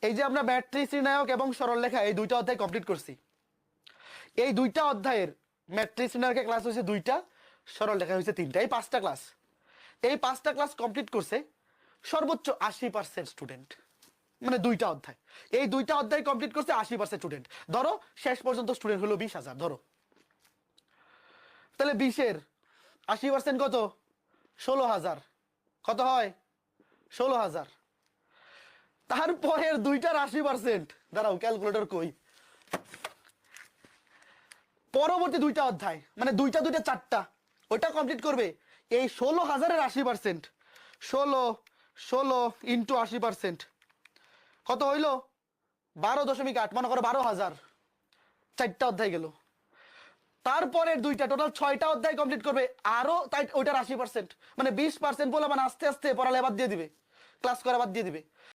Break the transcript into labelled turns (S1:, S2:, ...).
S1: এই যে আমরা ম্যাট্রিক্স নির্ণায়ক এবং সরলরেখা এই দুইটা অধ্যায় কমপ্লিট করছি। এই দুইটা অধ্যায়ের ম্যাট্রিক্স নির্ণায়কের ক্লাস হয়েছে 2টা, সরলরেখা হয়েছে 3টা। এই 5টা ক্লাস, এই 5টা ক্লাস কমপ্লিট করছে সর্বোচ্চ 80% স্টুডেন্ট, মানে 2টা অধ্যায়। এই 2টা অধ্যায় কমপ্লিট করছে 80% স্টুডেন্ট। ধরো শেষ পর্যন্ত স্টুডেন্ট হলো 20,000 ধরো। তাহলে 20-এর 80% কত? 16,000। কত হয়? 16,000। তারপরের 2টার 80%, দাঁড়াও ক্যালকুলেটর কই, পরবর্তী 2টা অধ্যায় মানে 2টা 4টা, ওইটা কমপ্লিট করবে এই 16,000-এর 80%। 16 ইন্টু 80% কত হইল? 12.8, মনে করো 12,000। 4টা অধ্যায় গেল। তারপরের 2টা, টোটাল 6টা অধ্যায় কমপ্লিট করবে আরো, তাই ওইটার 80%, মানে 20% বলে মানে আস্তে আস্তে পড়ালে বাদ দিয়ে দিবে, ক্লাস করা বাদ দিয়ে দিবে।